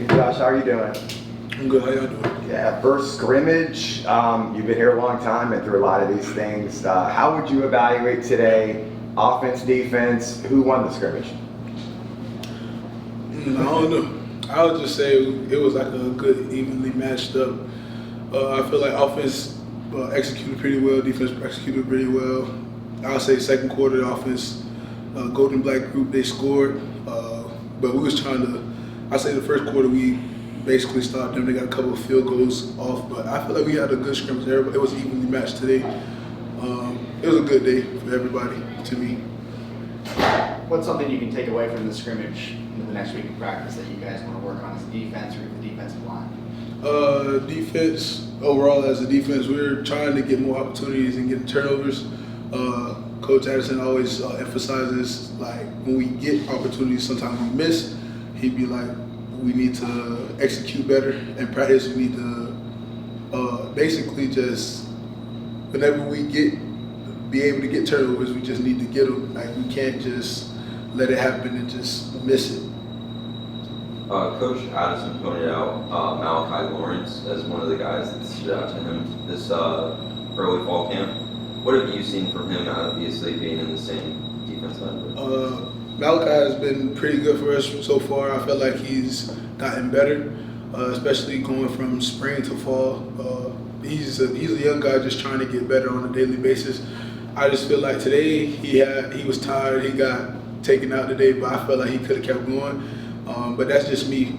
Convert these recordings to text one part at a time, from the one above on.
Hey Josh, how are you doing? I'm good. How y'all doing? Yeah, first scrimmage. You've been here a long time, been through a lot of these things. How would you evaluate today? Offense, defense, who won the scrimmage? I don't know. I would just say it was like a good, evenly matched up. I feel like offense executed pretty well, defense executed pretty well. I would say second quarter, the offense, Golden Black group, they scored. But we was trying to, I say the first quarter we basically stopped them. They got a couple of field goals off, but I feel like we had a good scrimmage there. But it was evenly matched today. It was a good day for everybody, to me. What's something you can take away from the scrimmage into the next week of practice that you guys want to work on as a defense or the defensive line? Defense, overall as a defense, we're trying to get more opportunities and get turnovers. Coach Addison always emphasizes, like, when we get opportunities, sometimes we miss. He'd be like, we need to execute better. In practice, we need to basically just, whenever we be able to get turnovers, we just need to get them. Like, we can't just let it happen and just miss it. Coach Addison pointed out Malachi Lawrence as one of the guys that stood out to him this early fall camp. What have you seen from him, obviously being in the same defense line? Malachi has been pretty good for us so far. I feel like he's gotten better, especially going from spring to fall. He's a young guy just trying to get better on a daily basis. I just feel like today he was tired. He got taken out today, but I felt like he could have kept going. But that's just me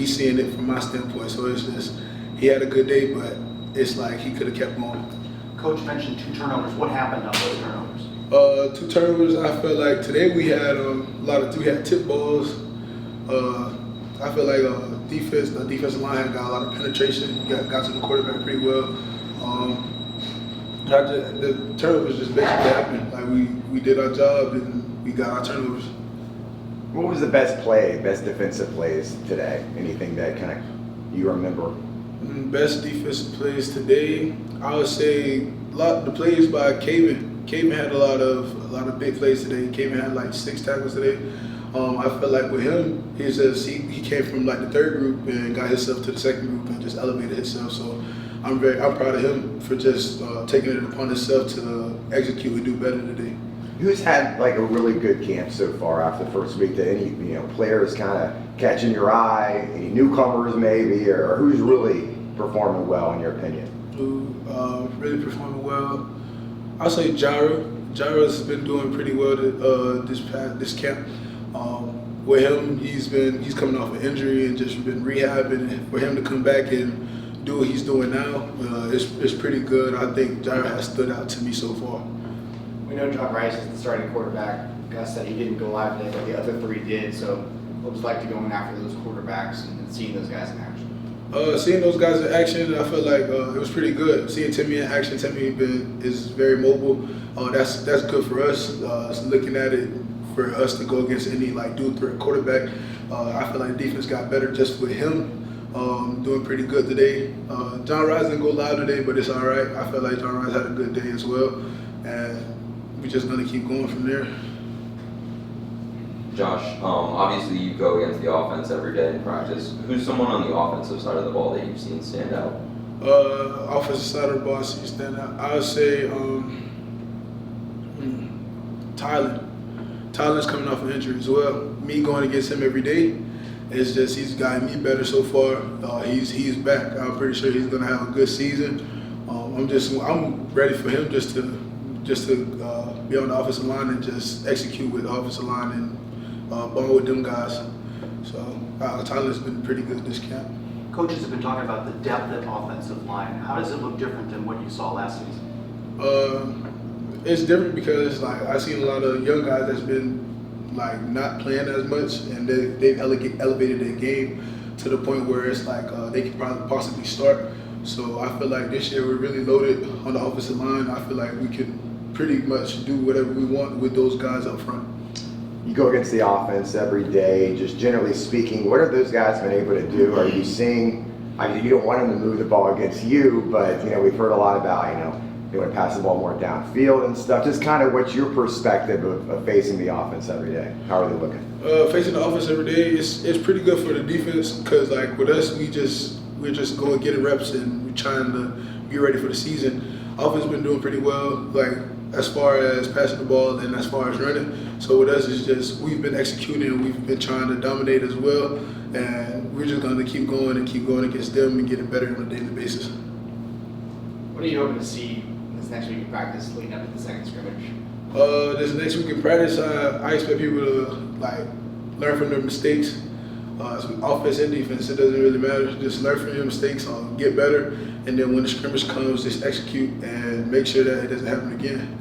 seeing it from my standpoint. So it's just he had a good day, but it's like he could have kept going. Coach mentioned 2 turnovers. What happened on those turnovers? 2 turnovers. I feel like today we had we had tip balls. I feel like the defensive line had got a lot of penetration. Got to the quarterback pretty well. The turnovers just basically happened. Like we did our job and we got our turnovers. What was the best defensive plays today? Anything that kind of you remember? Best defensive plays today, I would say the plays by Caven. Caven had a lot of big plays today. Caven had like 6 tackles today. I felt like with him, he came from like the third group and got himself to the second group and just elevated himself. So I'm proud of him for just taking it upon himself to execute and do better today. Who's had like a really good camp so far after the first week? That any players kind of catching your eye? Any newcomers maybe, or who's really performing well in your opinion? Who really performing well? I'll say Jara. Jara's been doing pretty well this camp. With him, he's coming off an injury and just been rehabbing. And for him to come back and do what he's doing now, it's pretty good. I think Jara has stood out to me so far. We know John Rice is the starting quarterback. Gus said he didn't go live today, but the other 3 did. So what was it like to going after those quarterbacks and seeing those guys in action? Seeing those guys in action, I felt like it was pretty good. Seeing Timmy in action, Timmy is very mobile. That's good for us. Looking at it for us to go against any like dual threat quarterback, I feel like defense got better just with him. Doing pretty good today. John Rice didn't go live today, but it's all right. I feel like John Rice had a good day as well, and we're just gonna keep going from there. Josh, obviously you go against the offense every day in practice. Who's someone on the offensive side of the ball that you've seen stand out? Offensive side of the ball, see stand out. I would say Tyler. Tyler's coming off an injury as well. Me going against him every day, it's just he's gotten me better so far. He's back. I'm pretty sure he's gonna have a good season. I'm ready for him just to be on the offensive line and just execute with the offensive line and ball with them guys. So Tyler's been pretty good this camp. Coaches have been talking about the depth at offensive line. How does it look different than what you saw last season? It's different because like I seen a lot of young guys that's been like not playing as much, and they've elevated their game to the point where it's like they could probably possibly start. So I feel like this year we're really loaded on the offensive line. I feel like we can pretty much do whatever we want with those guys up front. You go against the offense every day. Just generally speaking, what have those guys been able to do? Are you seeing? I mean, you don't want them to move the ball against you, but we've heard a lot about they want to pass the ball more downfield and stuff. Just kind of what's your perspective of facing the offense every day? How are they looking? Facing the offense every day, it's pretty good for the defense because like with us, we're just going getting reps and we're trying to get ready for the season. Offense been doing pretty well, like as far as passing the ball and as far as running. So with us, it's just we've been executing and we've been trying to dominate as well, and we're just going to keep going against them and getting better on a daily basis. What are you hoping to see this next week in practice leading up to the second scrimmage? This next week in practice, I expect people to like learn from their mistakes. Offense and defense, it doesn't really matter. Just learn from your mistakes, get better, and then when the scrimmage comes, just execute and make sure that it doesn't happen again.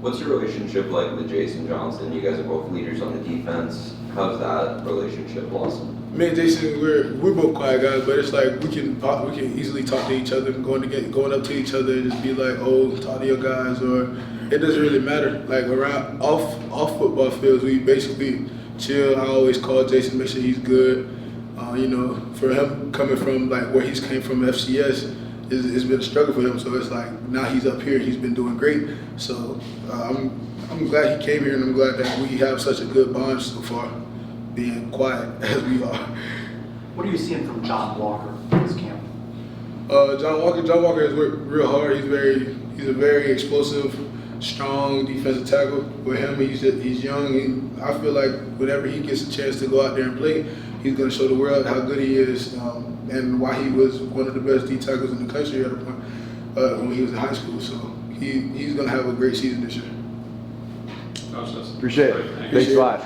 What's your relationship like with Jason Johnson? You guys are both leaders on the defense. How's that relationship blossom? Me and Jason, we're both quiet guys, but it's like we can easily talk to each other, going up to each other, and just be like, "Oh, talk to your guys," or it doesn't really matter. Like around off football fields, we basically chill. I always call Jason, make sure he's good. You know, for him coming from like where he's came from, FCS, it's been a struggle for him. So it's like now he's up here, he's been doing great. So I'm glad he came here, and I'm glad that we have such a good bond so far, being quiet as we are. What are you seeing from John Walker in this camp? John Walker has worked real hard. He's a very explosive, strong defensive tackle. With him, he's young, and I feel like whenever he gets a chance to go out there and play, he's going to show the world how good he is and why he was one of the best D tackles in the country at a point when he was in high school. So he's going to have a great season this year. Appreciate it. Thanks a lot.